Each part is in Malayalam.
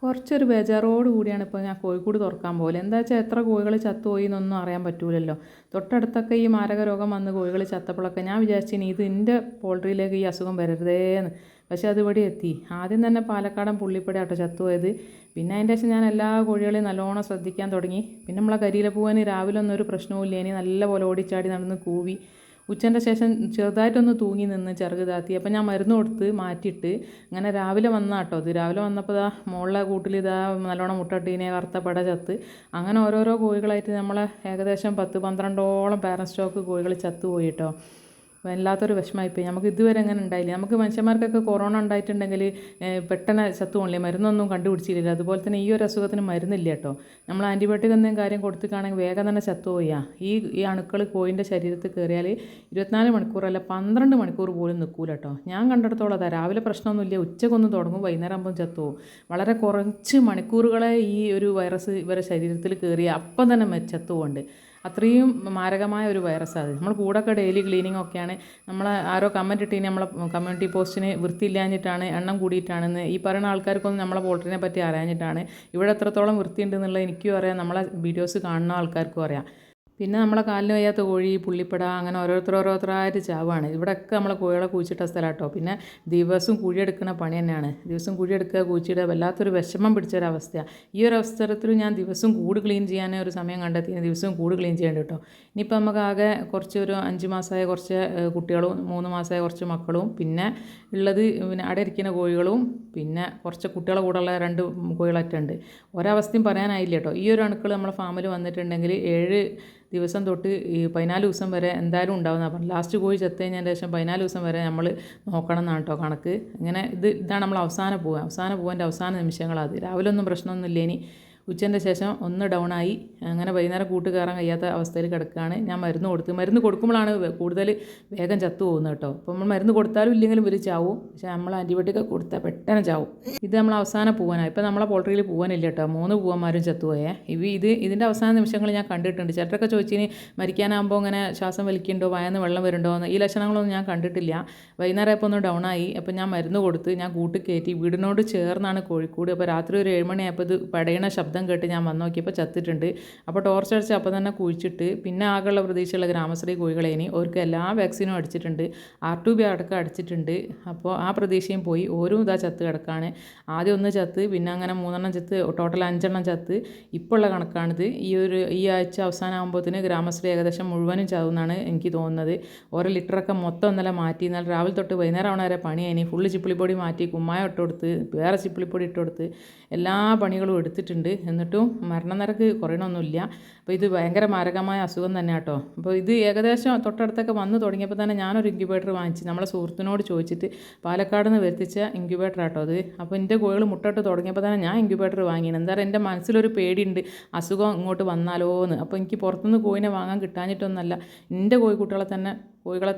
കുറച്ചൊരു ബേജാറോട് കൂടിയാണ് ഇപ്പോൾ ഞാൻ കോഴിക്കൂട് തുറക്കാൻ പോലെ. എന്താ വെച്ചാൽ എത്ര കോഴികൾ ചത്തുപോയി എന്നൊന്നും അറിയാൻ പറ്റൂലല്ലോ. തൊട്ടടുത്തൊക്കെ ഈ മാരക രോഗം വന്ന് കോഴികൾ ചത്തപ്പോഴൊക്കെ ഞാൻ വിചാരിച്ചിനി ഇത് എൻ്റെ പോൾട്രിയിലേക്ക് ഈ അസുഖം വരരുതേന്ന്. പക്ഷേ അതിവിടെ എത്തി. ആദ്യം തന്നെ പാലക്കാടൻ പുള്ളിപ്പടി ആട്ടോ ചത്തുപോയത്. പിന്നെ അതിൻ്റെ ശേഷം ഞാൻ എല്ലാ കോഴികളെയും നല്ലോണം ശ്രദ്ധിക്കാൻ തുടങ്ങി. പിന്നെ നമ്മളെ കരിയില പൂവന് രാവിലെ ഒന്നും ഒരു പ്രശ്നവും ഇനി നല്ലപോലെ ഓടിച്ചാടി നടന്ന് കൂവി. ഉച്ചൻ്റെ ശേഷം ചെറുതായിട്ടൊന്ന് തൂങ്ങി നിന്ന് ചിറക് താത്തി. അപ്പം ഞാൻ മരുന്ന് കൊടുത്ത് മാറ്റിയിട്ട് അങ്ങനെ രാവിലെ വന്നാട്ടോ. ഇത് രാവിലെ വന്നപ്പോൾ ഇതാ മുകളിലെ കൂട്ടിൽ ഇതാ നല്ലോണം മുട്ടട്ടീനെ കറുത്ത പട ചത്ത്. അങ്ങനെ ഓരോരോ കോഴികളായിട്ട് നമ്മളെ ഏകദേശം 10-12ഓളം പാരൻ സ്റ്റോക്ക് കോഴികൾ ചത്തു പോയിട്ടോ. വല്ലാത്തൊരു വിഷമമായിപ്പോയി. നമുക്ക് ഇതുവരെ അങ്ങനെ ഉണ്ടായില്ല. നമുക്ക് മനുഷ്യന്മാർക്കൊക്കെ കൊറോണ ഉണ്ടായിട്ടുണ്ടെങ്കിൽ പെട്ടെന്ന് ചത്തു പോകണില്ലേ, മരുന്നൊന്നും കണ്ടുപിടിച്ചില്ല. അതുപോലെ തന്നെ ഈ ഒരു അസുഖത്തിന് മരുന്നില്ല കേട്ടോ. നമ്മൾ ആൻറ്റിബയോട്ടിക് എന്തെങ്കിലും കാര്യം കൊടുത്തിട്ടാണെങ്കിൽ വേഗം തന്നെ ചത്തുപോയാ. ഈ അണുക്കൾ കോഴിൻ്റെ ശരീരത്തിൽ കയറിയാൽ 24 മണിക്കൂറല്ല 12 മണിക്കൂർ പോലും നിൽക്കൂല കേട്ടോ. ഞാൻ കണ്ടെടുത്തോളം അതാ രാവിലെ പ്രശ്നമൊന്നുമില്ല, ഉച്ചക്കൊന്ന് തുടങ്ങും, വൈകുന്നേരം ആകുമ്പോൾ ചത്തുപോകും. വളരെ കുറച്ച് മണിക്കൂറുകളെ ഈ ഒരു വൈറസ് ഇവരെ ശരീരത്തിൽ കയറിയ അപ്പം തന്നെ ചത്തുപോകുന്നുണ്ട്. അത്രയും മാരകമായ ഒരു വൈറസാണ് അത്. നമ്മൾ കൂടെയൊക്കെ ഡെയിലി ക്ലീനിങ് ഒക്കെയാണ്. നമ്മൾ ആരോ കമൻറ്റ് ഇട്ടീന് നമ്മളെ കമ്മ്യൂണിറ്റി പോസ്റ്റിന് വൃത്തിയില്ലാഞ്ഞിട്ടാണ്, എണ്ണം കൂടിയിട്ടാണെന്ന്. ഈ പറയുന്ന ആൾക്കാർക്കൊന്നും നമ്മളെ പോൾട്രിനെ പറ്റി അറിയാഞ്ഞിട്ടാണ്. ഇവിടെ എത്രത്തോളം വൃത്തിയുണ്ടെന്നുള്ളത് എനിക്കും അറിയാം, നമ്മളെ വീഡിയോസ് കാണുന്ന ആൾക്കാർക്കും അറിയാം. പിന്നെ നമ്മളെ കാലിന് വയ്യാത്ത കോഴി, പുള്ളിപ്പട, അങ്ങനെ ഓരോരുത്തരായിട്ട് ചാവാണ്. ഇവിടെയൊക്കെ നമ്മളെ കോഴികളെ കുഴിച്ചിട്ട സ്ഥലം കേട്ടോ. പിന്നെ ദിവസവും കുഴിയെടുക്കുന്ന പണി തന്നെയാണ്. ദിവസം കുഴിയെടുക്കുക, കുഴിച്ചിടുക, വല്ലാത്തൊരു വിഷമം പിടിച്ചൊരവസ്ഥയാണ്. ഈ ഒരു അവസരത്തിൽ ഞാൻ ദിവസവും കൂട് ക്ലീൻ ചെയ്യാൻ ഒരു സമയം കണ്ടെത്തി ദിവസവും കൂട് ക്ലീൻ ചെയ്യേണ്ട കേട്ടോ. ഇനിയിപ്പോൾ നമുക്ക് ആകെ കുറച്ച് ഒരു 5 മാസമായ കുറച്ച് കുട്ടികളും 3 മാസമായ കുറച്ച് മക്കളും പിന്നെ ഉള്ളത് പിന്നെ അവിടെ ഇരിക്കുന്ന കോഴികളും പിന്നെ കുറച്ച് കുട്ടികളെ കൂടെയുള്ള 2 കോഴികളറ്റുണ്ട്. ഒരവസ്ഥയും പറയാനായില്ല കേട്ടോ. ഈ ഒരു അണുക്കൾ നമ്മളെ ഫാമിൽ വന്നിട്ടുണ്ടെങ്കിൽ 7 ദിവസം തൊട്ട് ഈ 14 ദിവസം വരെ എന്തായാലും ഉണ്ടാവുന്ന പറഞ്ഞു. ലാസ്റ്റ് കോഴി ചത്ത് കഴിഞ്ഞതിന് ശേഷം 14 ദിവസം വരെ നമ്മൾ നോക്കണം എന്നാണ് കേട്ടോ കണക്ക്. ഇങ്ങനെ ഇതാണ് നമ്മൾ അവസാന പൂവൻ്റെ അവസാന നിമിഷങ്ങളത്. രാവിലെ ഒന്നും പ്രശ്നമൊന്നുമില്ല. ഇനി ഉച്ചൻ്റെ ശേഷം ഒന്ന് ഡൗണായി. അങ്ങനെ വൈകുന്നേരം കൂട്ട് കയറാൻ കഴിയാത്ത അവസ്ഥയിൽ കിടക്കുകയാണ്. ഞാൻ മരുന്ന് കൊടുക്കുമ്പോഴാണ് കൂടുതൽ വേഗം ചത്തു പോകുന്നത് കേട്ടോ. അപ്പോൾ നമ്മൾ മരുന്ന് കൊടുത്താലും ഇല്ലെങ്കിലും ഇവർ ചാവും. പക്ഷേ നമ്മൾ ആൻറ്റിബയോട്ടിക് കൊടുത്താൽ പെട്ടെന്ന് ചാവും. ഇത് നമ്മൾ അവസാന പൂവനാണ്. ഇപ്പോൾ നമ്മളെ പോൾട്രിയിൽ പൂവനില്ല കേട്ടോ. 3 പൂവന്മാരും ചത്തുപോയേ. ഇതിൻ്റെ അവസാന നിമിഷങ്ങൾ ഞാൻ കണ്ടിട്ടുണ്ട്. ചിലരൊക്കെ ചോദിച്ചിന് മരിക്കാനാകുമ്പോൾ ഇങ്ങനെ ശ്വാസം വലിക്കുന്നുണ്ടോ, വായന്ന് വെള്ളം വരുന്നുണ്ടോ എന്ന്. ഈ ലക്ഷണങ്ങളൊന്നും ഞാൻ കണ്ടിട്ടില്ല. വൈകുന്നേരം ഇപ്പോൾ ഒന്ന് ഡൗണായി. അപ്പോൾ ഞാൻ മരുന്ന് കൊടുത്ത് ഞാൻ കൂട്ട് കയറ്റി. വീടിനോട് ചേർന്നാണ് കോഴിക്കൂട്. അപ്പോൾ രാത്രി ഒരു 7 മണിയായപ്പോൾ ഇത് പടയണ ശബ്ദം കേട്ട് ഞാൻ വന്ന് നോക്കിയപ്പോൾ ചത്തിട്ടുണ്ട്. അപ്പോൾ ടോർച്ച് അടിച്ച് അപ്പോൾ തന്നെ കുഴിച്ചിട്ട് പിന്നെ ആകെയുള്ള പ്രതീക്ഷയുള്ള ഗ്രാമശ്രീ കോഴികളേനി അവർക്ക് എല്ലാ വാക്സിനും അടിച്ചിട്ടുണ്ട്. R2B അടക്കം അടിച്ചിട്ടുണ്ട്. അപ്പോൾ ആ പ്രതീക്ഷയും പോയി. ഓരോ ഇതാ ചത്ത് കിടക്കാണ്. ആദ്യം 1 ചത്ത്, പിന്നെ അങ്ങനെ 3 ചത്ത്, ടോട്ടൽ 5 ചത്ത്. ഇപ്പോൾ ഉള്ള കണക്കാണിത്. ഈ ആഴ്ച അവസാനമാകുമ്പോഴത്തേന് ഗ്രാമശ്രീ ഏകദേശം മുഴുവനും ചാവുമെന്നാണ് എനിക്ക് തോന്നുന്നത്. ഓരോ ലിറ്ററൊക്കെ മൊത്തം ഇന്നലെ മാറ്റി. എന്നാൽ രാവിലെ തൊട്ട് വൈകുന്നേരം ആവണ വരെ പണിയായി. ഫുള്ള് ചിപ്പിളിപ്പൊടി മാറ്റി, കുമ്മായം ഇട്ട് കൊടുത്ത്, വേറെ ചിപ്പിളിപ്പൊടി ഇട്ട് കൊടുത്ത് എല്ലാ പണികളും എടുത്തിട്ടുണ്ട്. എന്നിട്ടും മരണനിരക്ക് കുറയണമൊന്നുമില്ല. അപ്പോൾ ഇത് ഭയങ്കര മാരകമായ അസുഖം തന്നെ കേട്ടോ. അപ്പോൾ ഇത് ഏകദേശം തൊട്ടടുത്തൊക്കെ വന്ന് തുടങ്ങിയപ്പോൾ തന്നെ ഞാനൊരു ഇൻക്യുബേറ്റർ വാങ്ങിച്ച് നമ്മളെ സുഹൃത്തിനോട് ചോദിച്ചിട്ട് പാലക്കാട് നിന്ന് വരുത്തിച്ച ഇൻക്യുബേറ്റർ കേട്ടോ അത്. അപ്പോൾ എൻ്റെ കോഴികൾ മുട്ടയിട്ട് തുടങ്ങിയപ്പോൾ തന്നെ ഞാൻ ഇൻക്യുബേറ്റർ വാങ്ങിയാണ്. എന്താ പറയുക, എൻ്റെ മനസ്സിലൊരു പേടിയുണ്ട് അസുഖം ഇങ്ങോട്ട് വന്നാലോ എന്ന്. അപ്പോൾ എനിക്ക് പുറത്തുനിന്ന് കോഴിനെ വാങ്ങാൻ കിട്ടാഞ്ഞിട്ടൊന്നുമല്ല, എൻ്റെ കോഴികളെ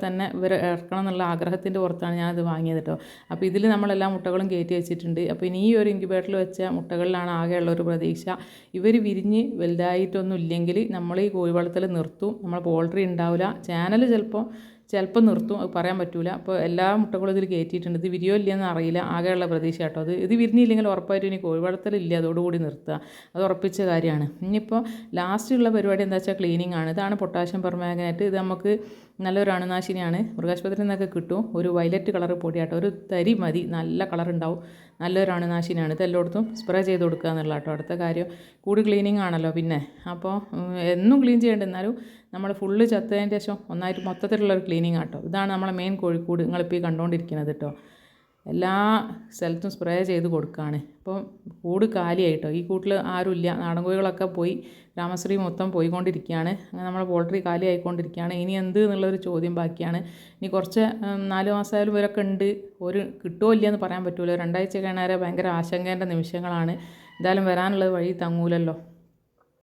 തന്നെ ഇവർ ഇറക്കണം എന്നുള്ള ആഗ്രഹത്തിൻ്റെ പുറത്താണ് ഞാനത് വാങ്ങിയത് കേട്ടോ. അപ്പോൾ ഇതിൽ നമ്മളെല്ലാ മുട്ടകളും കയറ്റി വെച്ചിട്ടുണ്ട്. അപ്പോൾ ഇനി ഈ ഒരു ഇൻക്യുബേറ്ററിൽ വെച്ച മുട്ടകളിലാണ് ആകെയുള്ളൊരു പ്രതീക്ഷ. ഇവർ വിരിഞ്ഞ് വലുതായിട്ടൊന്നും ഇല്ലെങ്കിൽ നമ്മൾ ഈ കോഴി വളർത്തൽ നിർത്തും. നമ്മൾ പോൾട്രി ഉണ്ടാവില്ല. ചാനൽ ചിലപ്പോൾ നിർത്തും, അത് പറയാൻ പറ്റില്ല. അപ്പോൾ എല്ലാ മുട്ടകളും ഇതിൽ കയറ്റിയിട്ടുണ്ട്. ഇത് വിരിയോ ഇല്ലയെന്ന് അറിയില്ല. ആകെയുള്ള പ്രതീക്ഷ കേട്ടോ. ഇത് വിരിഞ്ഞില്ലെങ്കിൽ ഉറപ്പായിട്ടും ഇനി കോഴി വളർത്തലില്ല, അതോടുകൂടി നിർത്തുക. അത് ഉറപ്പിച്ച കാര്യമാണ്. ഇനിയിപ്പോൾ ലാസ്റ്റുള്ള പരിപാടി എന്താ വെച്ചാൽ ക്ലീനിങ് ആണ്. ഇതാണ് പൊട്ടാഷ്യം പെർമാംഗനേറ്റ്. ഇത് നമുക്ക് നല്ലൊരു അണുനാശിനിയാണ്. മൃഗാശുപത്രിയിൽ നിന്നൊക്കെ കിട്ടും. ഒരു വയലറ്റ് കളർ പൊടിയാട്ടോ. ഒരു തരി മതി, നല്ല കളർ ഉണ്ടാവും. നല്ലൊരു അണുനാശിനിയാണ്. ഇത് എല്ലായിടത്തും സ്പ്രേ ചെയ്ത് കൊടുക്കുക എന്നുള്ള കേട്ടോ അടുത്ത കാര്യം. കൂട് ക്ലീനിങ് ആണല്ലോ പിന്നെ. അപ്പോൾ എന്നും ക്ലീൻ ചെയ്യേണ്ട, എന്നാലും നമ്മൾ ഫുള്ള് ചത്തതിന് ശേഷം ഒന്നായിട്ട് മൊത്തത്തിലുള്ളൊരു ക്ലീനിങ് ആട്ടോ. ഇതാണ് നമ്മളെ മെയിൻ കോഴിക്കൂട് നിങ്ങളിപ്പോൾ ഈ കണ്ടുകൊണ്ടിരിക്കുന്നത് കേട്ടോ. എല്ലാ സ്ഥലത്തും സ്പ്രേ ചെയ്ത് കൊടുക്കുകയാണ്. അപ്പം കൂട് കാലിയായിട്ടോ. ഈ കൂട്ടിൽ ആരുമില്ല. നാടൻ കോഴികളൊക്കെ പോയി. ഗ്രാമശ്രീ മൊത്തം പോയിക്കൊണ്ടിരിക്കുകയാണ്. അങ്ങനെ നമ്മളെ പോൾട്രി കാലി ആയിക്കൊണ്ടിരിക്കുകയാണ്. ഇനി എന്ത് എന്നുള്ളൊരു ചോദ്യം ബാക്കിയാണ്. ഇനി കുറച്ച് 4 മാസമായാലും ഇവരൊക്കെ ഉണ്ട്. ഒരു കിട്ടുമോ ഇല്ലയെന്ന് പറയാൻ പറ്റുമല്ലോ. 2 ആഴ്ച കഴിഞ്ഞാൽ ഭയങ്കര ആശങ്കേൻ്റെ നിമിഷങ്ങളാണ്. എന്തായാലും വരാനുള്ളത് വഴി തങ്ങൂലല്ലോ.